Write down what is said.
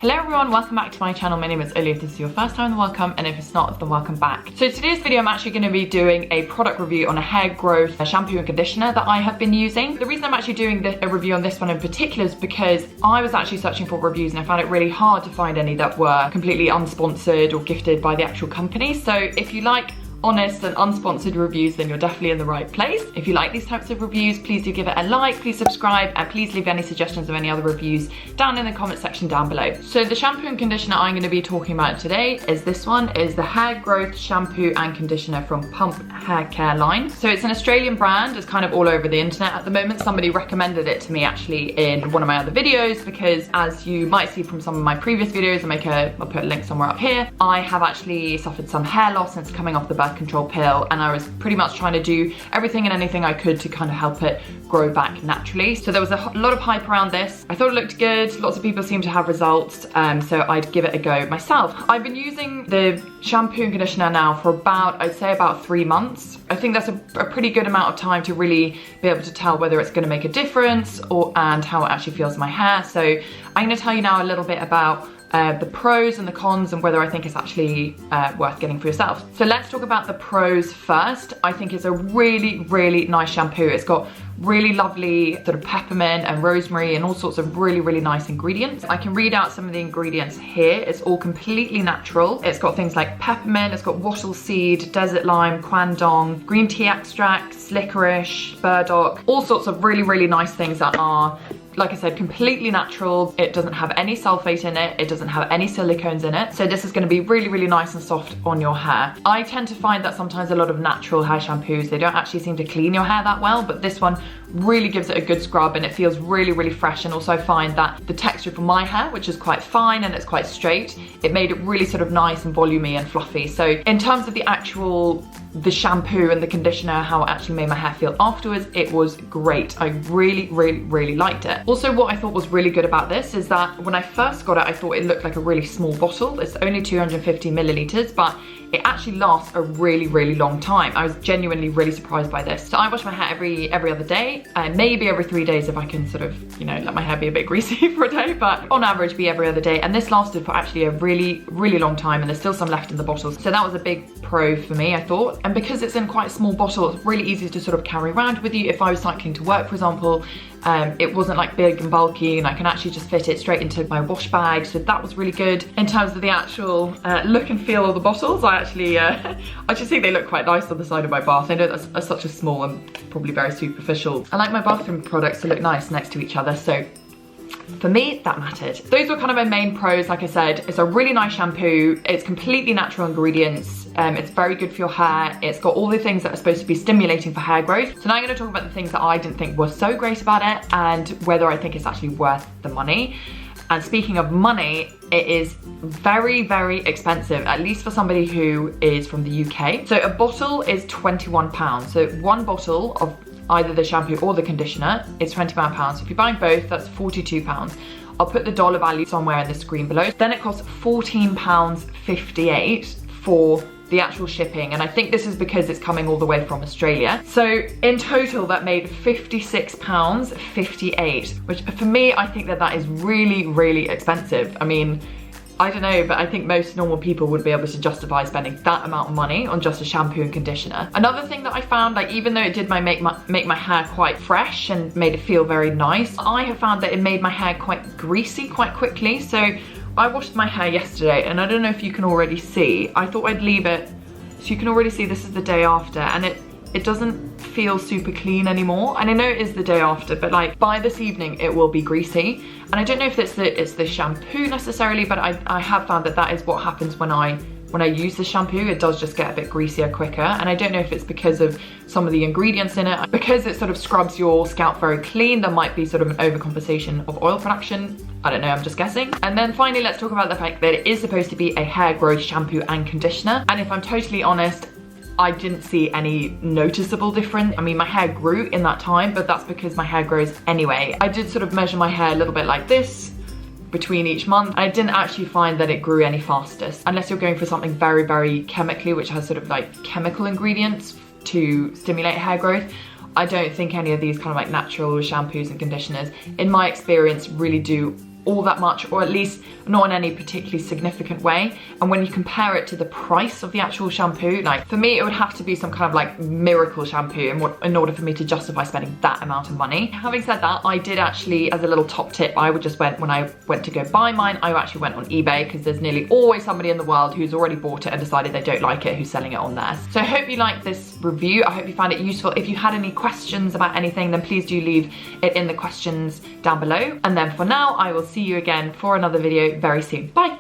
Hello everyone, welcome back to my channel. My name is Oli. If this is your first time, then welcome, and if it's not, then welcome back. So today's video, I'm actually going to be doing a product review on a hair growth shampoo and conditioner that I have been using. The reason I'm actually doing a review on this one in particular is because I was actually searching for reviews and I found it really hard to find any that were completely unsponsored or gifted by the actual company. So if you like honest and unsponsored reviews, then you're definitely in the right place. If you like these types of reviews, please do give it a like, please subscribe, and please leave any suggestions of any other reviews down in the comment section down below. So the shampoo and conditioner I'm going to be talking about today is this one, is the Hair Growth Shampoo and Conditioner from Pump Hair Care line. So it's an Australian brand, it's kind of all over the internet at the moment. Somebody recommended it to me actually in one of my other videos because, as you might see from some of my previous videos, I'll put a link somewhere up here, I have actually suffered some hair loss since coming off the birth control pill, and I was pretty much trying to do everything and anything I could to kind of help it grow back naturally. So there was a lot of hype around this. I thought it looked good, lots of people seem to have results, so I'd give it a go myself. I've been using the shampoo and conditioner now for about, I'd say about 3 months. I think that's a pretty good amount of time to really be able to tell whether it's going to make a difference and how it actually feels in my hair. So I'm going to tell you now a little bit about the pros and the cons and whether I think it's actually worth getting for yourself. So let's talk about the pros first. I think it's a really, really nice shampoo. It's got really lovely sort of peppermint and rosemary and all sorts of really, really nice ingredients. I can read out some of the ingredients here. It's all completely natural. It's got things like peppermint, it's got wattle seed, desert lime, kwandong, green tea extract, licorice, burdock, all sorts of really, really nice things that are, like I said, completely natural. It doesn't have any sulfate in it. It doesn't have any silicones in it. So this is gonna be really, really nice and soft on your hair. I tend to find that sometimes a lot of natural hair shampoos, they don't actually seem to clean your hair that well, but this one really gives it a good scrub and it feels really, really fresh. And also I find that the texture for my hair, which is quite fine and it's quite straight, it made it really sort of nice and volumey and fluffy. So in terms of the shampoo and the conditioner, how it actually made my hair feel afterwards, it was great. I really, really, really liked it. Also, what I thought was really good about this is that when I first got it, I thought it looked like a really small bottle. It's only 250 milliliters, but it actually lasts a really, really long time. I was genuinely really surprised by this. So I wash my hair every other day, and maybe every 3 days if I can sort of, you know, let my hair be a bit greasy for a day, but on average be every other day. And this lasted for actually a really, really long time, and there's still some left in the bottles. So that was a big pro for me, I thought. And because it's in quite a small bottle, it's really easy to sort of carry around with you. If I was cycling to work, for example, it wasn't like big and bulky, and I can actually just fit it straight into my wash bag. So that was really good. In terms of the actual look and feel of the bottles, I actually, I just think they look quite nice on the side of my bath. I know that's such a small and probably very superficial. I like my bathroom products to look nice next to each other, so for me, that mattered. Those were kind of my main pros. Like I said, it's a really nice shampoo. It's completely natural ingredients. It's very good for your hair. It's got all the things that are supposed to be stimulating for hair growth. So now I'm going to talk about the things that I didn't think were so great about it and whether I think it's actually worth the money. And speaking of money, it is very, very expensive, at least for somebody who is from the UK. So a bottle is £21. So one bottle of either the shampoo or the conditioner is £21. So if you're buying both, that's £42. I'll put the dollar value somewhere in the screen below. Then it costs £14.58 for the actual shipping, and I think this is because it's coming all the way from Australia. So in total that made £56.58, which for me, I think that is really, really expensive. I mean, I don't know, but I think most normal people would be able to justify spending that amount of money on just a shampoo and conditioner. Another thing that I found, like, even though it did make my hair quite fresh and made it feel very nice, I have found that it made my hair quite greasy quite quickly. So I washed my hair yesterday, and I don't know if you can already see, I thought I'd leave it so you can already see this is the day after, and it doesn't feel super clean anymore. And I know it is the day after, but like by this evening it will be greasy. And I don't know if it's the shampoo necessarily, but I have found that is what happens when I use the shampoo. It does just get a bit greasier quicker, and I don't know if it's because of some of the ingredients in it. Because it sort of scrubs your scalp very clean, there might be sort of an overcompensation of oil production. I don't know, I'm just guessing. And then finally, let's talk about the fact that it is supposed to be a hair growth shampoo and conditioner. And if I'm totally honest, I didn't see any noticeable difference. I mean, my hair grew in that time, but that's because my hair grows anyway. I did sort of measure my hair a little bit like this between each month. I didn't actually find that it grew any fastest, unless you're going for something very, very chemically, which has sort of like chemical ingredients to stimulate hair growth. I don't think any of these kind of like natural shampoos and conditioners, in my experience, really do all that much, or at least not in any particularly significant way. And when you compare it to the price of the actual shampoo, like for me, it would have to be some kind of like miracle shampoo in order for me to justify spending that amount of money. Having said that, I did actually, as a little top tip, when I went to go buy mine, I actually went on eBay, because there's nearly always somebody in the world who's already bought it and decided they don't like it, who's selling it on theirs. So I hope you liked this review. I hope you found it useful. If you had any questions about anything, then please do leave it in the questions down below. And then for now, I will see you again for another video very soon. Bye.